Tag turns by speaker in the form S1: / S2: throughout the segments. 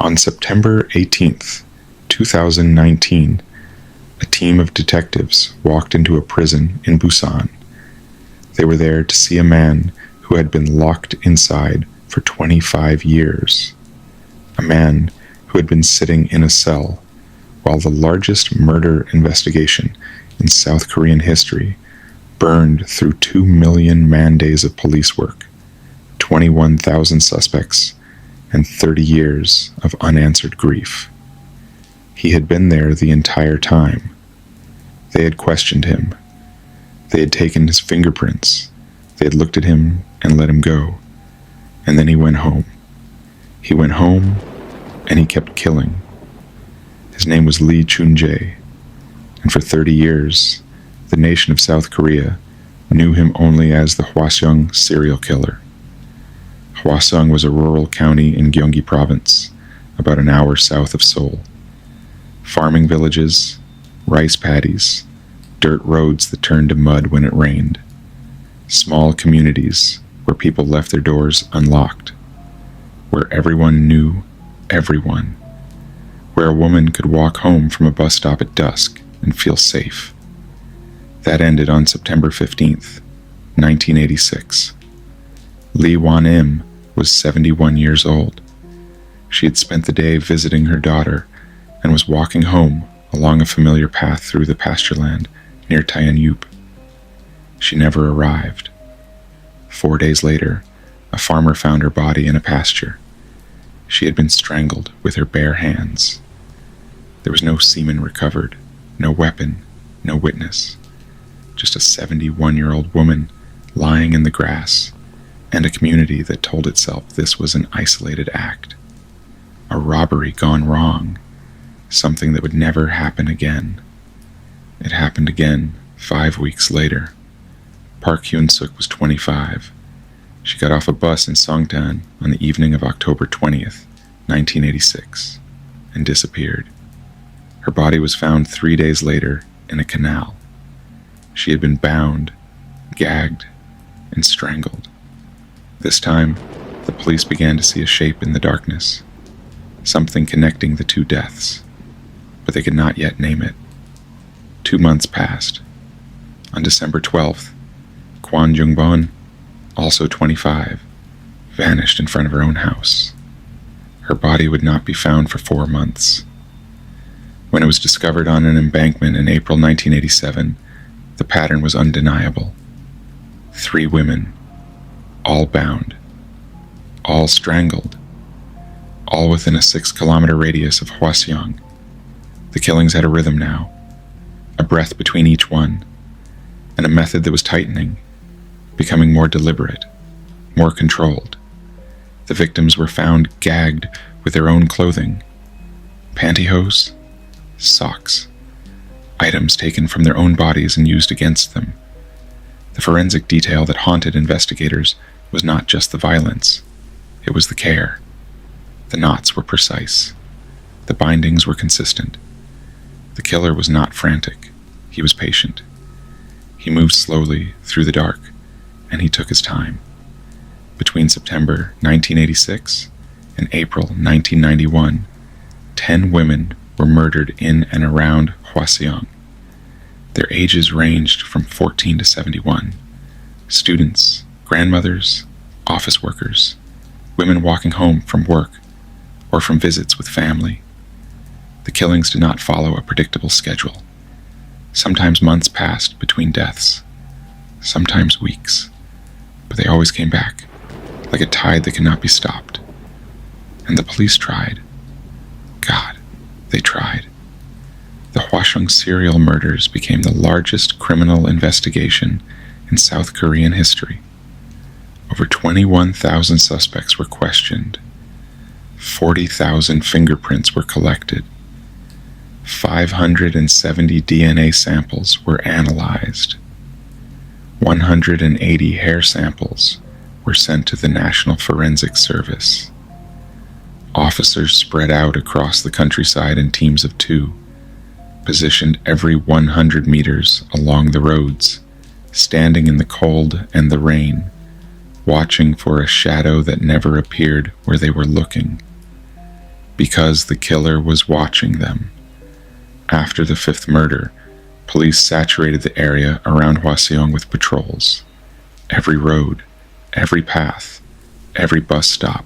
S1: On September 18th, 2019, a team of detectives walked into a prison in Busan. They were there to see a man who had been locked inside for 25 years. A man who had been sitting in a cell while the largest murder investigation in South Korean history burned through 2 million man-days of police work, 21,000 suspects, and 30 years of unanswered grief. He had been there the entire time. They had questioned him. They had taken his fingerprints. They had looked at him and let him go. And then he went home. He went home, and he kept killing. His name was Lee Choon-jae, and for 30 years, the nation of South Korea knew him only as the Hwaseong Serial Killer. Hwaseong was a rural county in Gyeonggi Province, about an hour south of Seoul. Farming villages, rice paddies, dirt roads that turned to mud when it rained. Small communities where people left their doors unlocked, where everyone knew everyone, where a woman could walk home from a bus stop at dusk and feel safe. That ended on September 15th, 1986. Lee Wan-im was 71 years old. She had spent the day visiting her daughter and was walking home along a familiar path through the pasture land near Taeyeon-yup. She never arrived. 4 days later, a farmer found her body in a pasture. She had been strangled with her bare hands. There was no semen recovered, no weapon, no witness. Just a 71-year-old woman lying in the grass, and a community that told itself this was an isolated act. A robbery gone wrong, something that would never happen again. It happened again 5 weeks later. Park Hyun-suk was 25. She got off a bus in Songtan on the evening of October 20th, 1986, and disappeared. Her body was found 3 days later in a canal. She had been bound, gagged, and strangled. This time, the police began to see a shape in the darkness, something connecting the two deaths, but they could not yet name it. 2 months passed. On December 12th, Kwon Jung-bon, also 25, vanished in front of her own house. Her body would not be found for 4 months. When it was discovered on an embankment in April 1987, the pattern was undeniable. 3 women, all bound, all strangled, all within a 6-kilometer radius of Hwaseong. The killings had a rhythm now, a breath between each one, and a method that was tightening, becoming more deliberate, more controlled. The victims were found gagged with their own clothing, pantyhose, socks, items taken from their own bodies and used against them. The forensic detail that haunted investigators was not just the violence, it was the care. The knots were precise. The bindings were consistent. The killer was not frantic. He was patient. He moved slowly through the dark, and he took his time. Between September 1986 and April 1991, 10 women were murdered in and around Hwaseong. Their ages ranged from 14 to 71. Students, grandmothers, office workers, women walking home from work or from visits with family. The killings did not follow a predictable schedule. Sometimes months passed between deaths, sometimes weeks, but they always came back, like a tide that cannot be stopped. And the police tried. God, they tried. The Hwaseong serial murders became the largest criminal investigation in South Korean history. Over 21,000 suspects were questioned. 40,000 fingerprints were collected. 570 DNA samples were analyzed. 180 hair samples were sent to the National Forensic Service. Officers spread out across the countryside in teams of 2, positioned every 100 meters along the roads, standing in the cold and the rain, watching for a shadow that never appeared where they were looking. Because the killer was watching them. After the fifth murder, police saturated the area around Hwaseong with patrols. Every road, every path, every bus stop,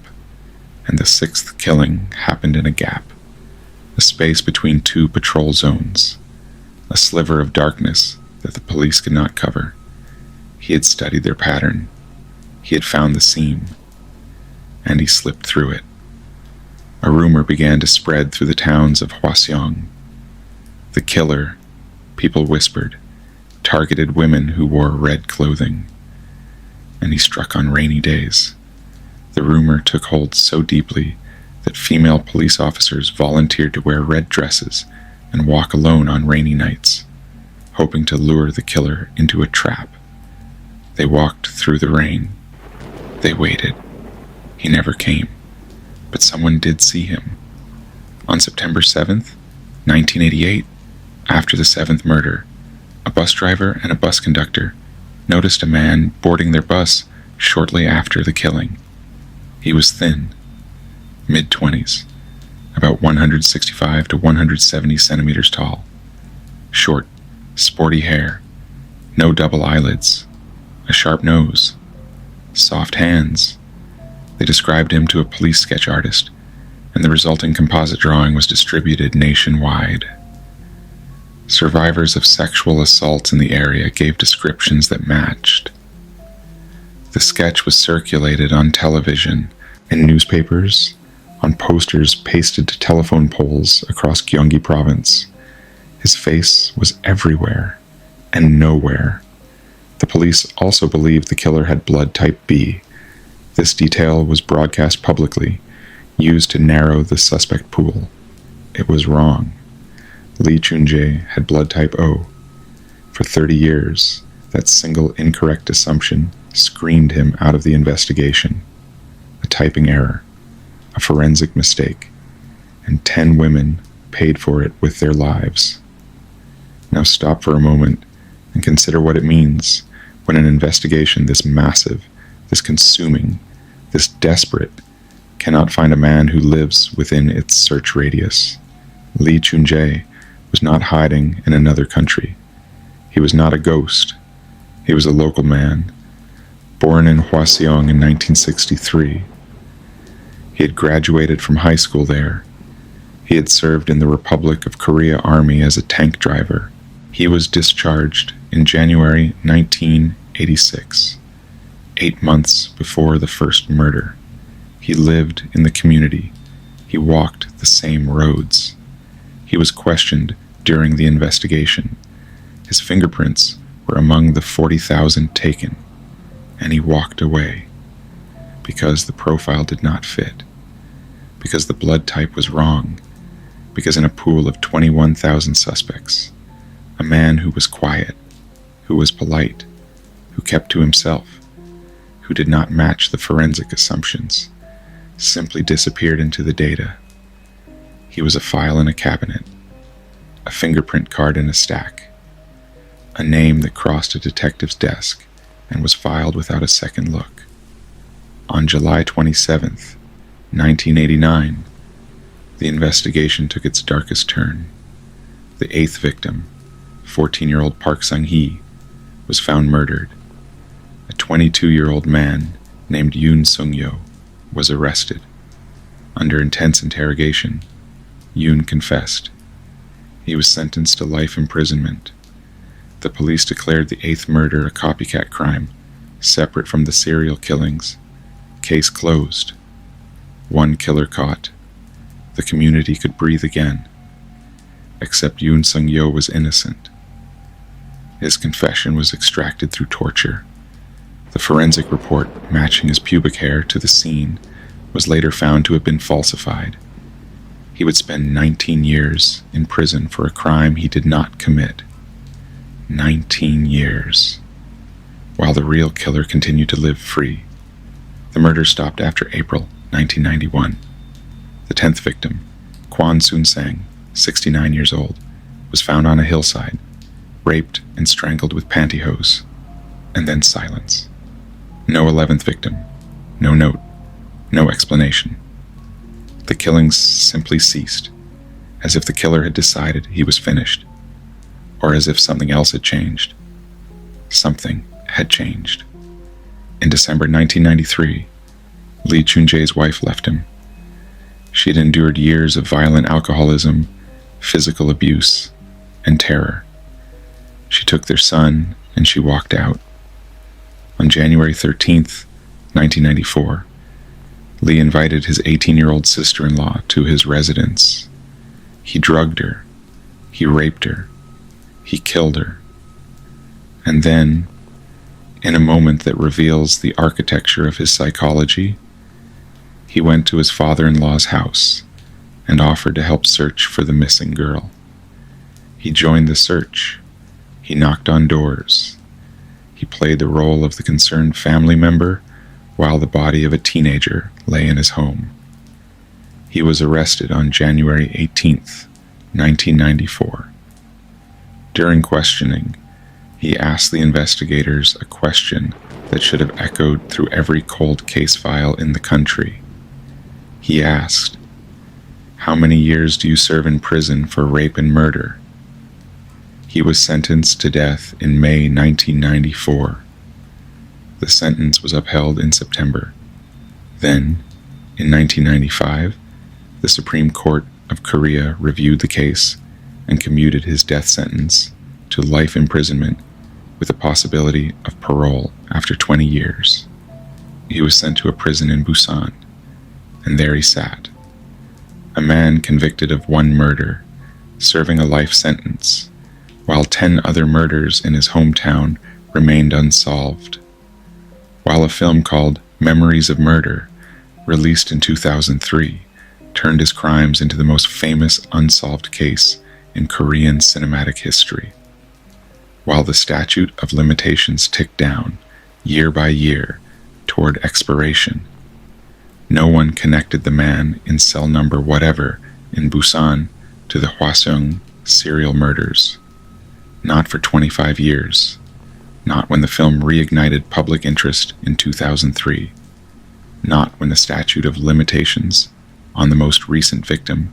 S1: and the sixth killing happened in a gap, a space between two patrol zones, a sliver of darkness that the police could not cover. He had studied their pattern. He had found the seam, and he slipped through it. A rumor began to spread through the towns of Hwaseong. The killer, people whispered, targeted women who wore red clothing, and he struck on rainy days. The rumor took hold so deeply that female police officers volunteered to wear red dresses and walk alone on rainy nights, hoping to lure the killer into a trap. They walked through the rain. They waited. He never came, but someone did see him. On September 7th, 1988, after the seventh murder, a bus driver and a bus conductor noticed a man boarding their bus shortly after the killing. He was thin, mid-20s, about 165 to 170 centimeters tall, short, sporty hair, no double eyelids, a sharp nose, soft hands. They described him to a police sketch artist, and the resulting composite drawing was distributed nationwide. Survivors of sexual assaults in the area gave descriptions that matched. The sketch was circulated on television, in newspapers, on posters pasted to telephone poles across Gyeonggi province. His face was everywhere and nowhere. The police also believed the killer had blood type B. This detail was broadcast publicly, used to narrow the suspect pool. It was wrong. Lee Choon-jae had blood type O. For 30 years, that single incorrect assumption screened him out of the investigation. A typing error, a forensic mistake, and 10 women paid for it with their lives. Now stop for a moment and consider what it means when an investigation this massive, this consuming, this desperate, cannot find a man who lives within its search radius. Lee Choon-jae was not hiding in another country. He was not a ghost. He was a local man, born in Hwaseong in 1963. He had graduated from high school there. He had served in the Republic of Korea Army as a tank driver. He was discharged in January 1986, 8 months before the first murder. He lived in the community. He walked the same roads. He was questioned during the investigation. His fingerprints were among the 40,000 taken, and he walked away because the profile did not fit, because the blood type was wrong, because in a pool of 21,000 suspects, a man who was quiet, who was polite, who kept to himself, who did not match the forensic assumptions, simply disappeared into the data. He was a file in a cabinet, a fingerprint card in a stack, a name that crossed a detective's desk and was filed without a second look. On July 27th, 1989, the investigation took its darkest turn. The eighth victim, 14-year-old Park Sang-hee, was found murdered. A 22-year-old man named Yoon Sung-yo was arrested. Under intense interrogation, Yoon confessed. He was sentenced to life imprisonment. The police declared the eighth murder a copycat crime, separate from the serial killings. Case closed. One killer caught. The community could breathe again. Except Yoon Sung-yo was innocent. His confession was extracted through torture. The forensic report matching his pubic hair to the scene was later found to have been falsified. He would spend 19 years in prison for a crime he did not commit. 19 years. While the real killer continued to live free. The murder stopped after April 1991. The 10th victim, Kwon Soon-sang, 69 years old, was found on a hillside, raped and strangled with pantyhose, and then silence. No 11th victim, no note, no explanation. The The killings simply ceased, as if the killer had decided he was finished, or as if something else had changed. Something had changed. In December 1993, Lee Choon-jae's wife left him. She had endured years of violent alcoholism, physical abuse, and terror. She took their son and she walked out. On January 13th, 1994, Lee invited his 18-year-old sister-in-law to his residence. He drugged her, he raped her, he killed her. And then, in a moment that reveals the architecture of his psychology, he went to his father-in-law's house and offered to help search for the missing girl. He joined the search. He knocked on doors. He played the role of the concerned family member while the body of a teenager lay in his home. He was arrested on January 18th, 1994. During questioning, he asked the investigators a question that should have echoed through every cold case file in the country. He asked, "How many years do you serve in prison for rape and murder?" He was sentenced to death in May 1994. The sentence was upheld in September. Then, in 1995, the Supreme Court of Korea reviewed the case and commuted his death sentence to life imprisonment with a possibility of parole after 20 years. He was sent to a prison in Busan, and there he sat, a man convicted of one murder, serving a life sentence, while 10 other murders in his hometown remained unsolved. While a film called Memories of Murder, released in 2003, turned his crimes into the most famous unsolved case in Korean cinematic history. While the statute of limitations ticked down, year by year, toward expiration, no one connected the man in cell number whatever in Busan to the Hwaseong serial murders. Not for 25 years. Not when the film reignited public interest in 2003. Not when the statute of limitations on the most recent victim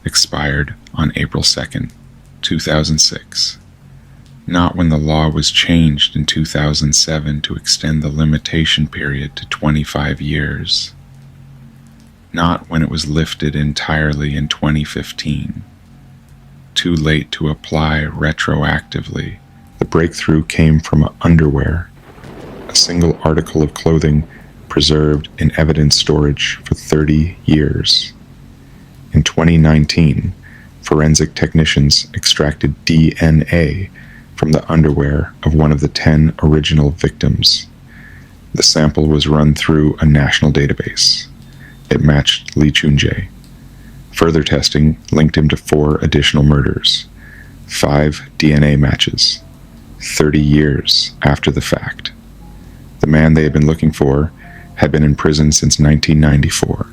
S1: expired on April 2nd, 2006. Not when the law was changed in 2007 to extend the limitation period to 25 years. Not when it was lifted entirely in 2015. Too late to apply retroactively. The breakthrough came from underwear, a single article of clothing preserved in evidence storage for 30 years. In 2019, forensic technicians extracted DNA from the underwear of one of the 10 original victims. The sample was run through a national database. It matched Lee Choon-jae. Further testing linked him to 4 additional murders, 5 DNA matches, 30 years after the fact. The man they had been looking for had been in prison since 1994.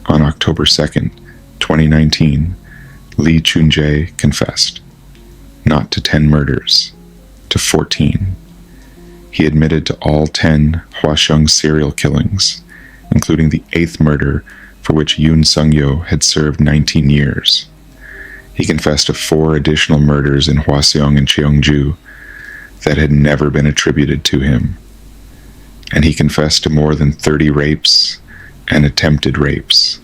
S1: On October 2nd, 2019, Lee Choon-jae confessed, not to 10 murders, to 14. He admitted to all 10 Hwaseong serial killings, including the 8th murder for which Yoon Sung-yo had served 19 years. He confessed to 4 additional murders in Hwaseong and Cheongju that had never been attributed to him. And he confessed to more than 30 rapes and attempted rapes.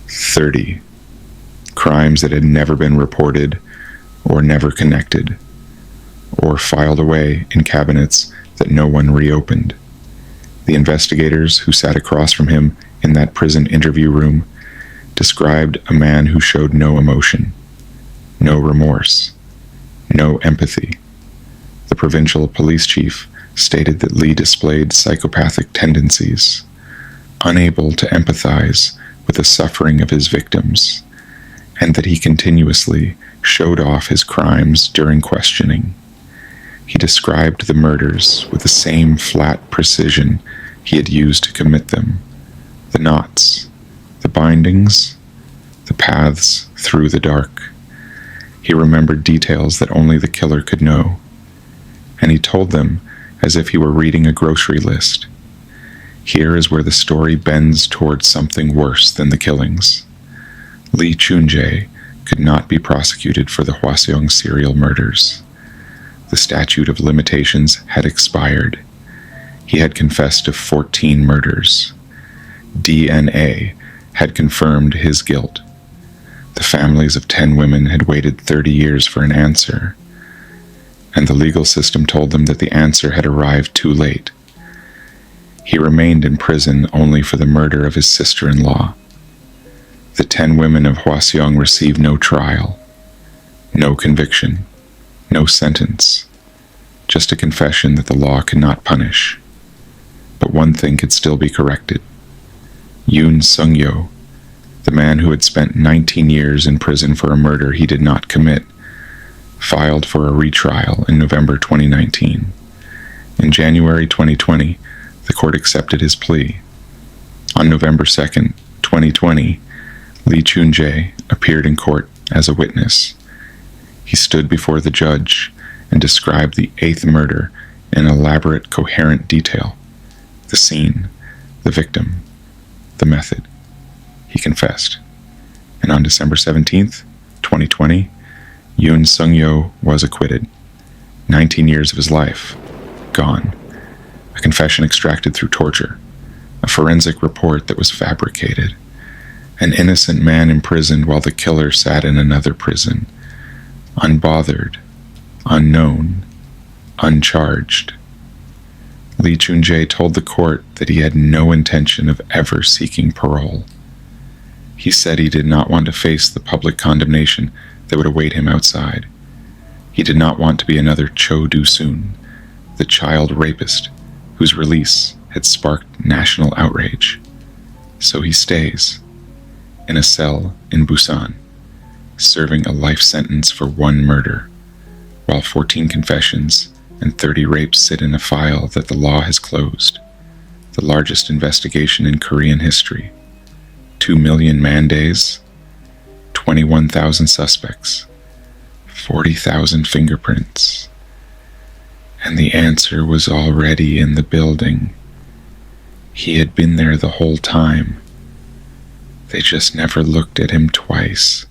S1: 30. Crimes that had never been reported or never connected, or filed away in cabinets that no one reopened. The investigators who sat across from him in that prison interview room described a man who showed no emotion, no remorse, no empathy. The provincial police chief stated that Lee displayed psychopathic tendencies, unable to empathize with the suffering of his victims, and that he continuously showed off his crimes during questioning. He described the murders with the same flat precision he had used to commit them. The knots, the bindings, the paths through the dark. He remembered details that only the killer could know, and he told them as if he were reading a grocery list. Here is where the story bends towards something worse than the killings. Lee Choon-jae could not be prosecuted for the Hwaseong serial murders. The statute of limitations had expired. He had confessed to 14 murders. DNA had confirmed his guilt. The families of 10 women had waited 30 years for an answer, and the legal system told them that the answer had arrived too late. He remained in prison only for the murder of his sister-in-law. The 10 women of Hwaseong received no trial, no conviction, no sentence, just a confession that the law cannot punish. But one thing could still be corrected. Yoon Sung-yo, the man who had spent 19 years in prison for a murder he did not commit, filed for a retrial in November 2019. In January 2020, the court accepted his plea. On November 2nd, 2020, Lee Choon-jae appeared in court as a witness. He stood before the judge and described the 8th murder in elaborate, coherent detail. The scene, the victim, the method. He confessed. And on December 17th, 2020, Yoon Sung-yo was acquitted. 19 years of his life, gone. A confession extracted through torture. A forensic report that was fabricated. An innocent man imprisoned while the killer sat in another prison. Unbothered, unknown, uncharged. Lee Choon-jae told the court that he had no intention of ever seeking parole. He said he did not want to face the public condemnation that would await him outside. He did not want to be another Cho Do-soon, the child rapist whose release had sparked national outrage. So he stays in a cell in Busan, serving a life sentence for 1 murder, while 14 confessions and 30 rapes sit in a file that the law has closed. The largest investigation in Korean history. 2 million man days, 21,000 suspects, 40,000 fingerprints. And the answer was already in the building. He had been there the whole time. They just never looked at him twice.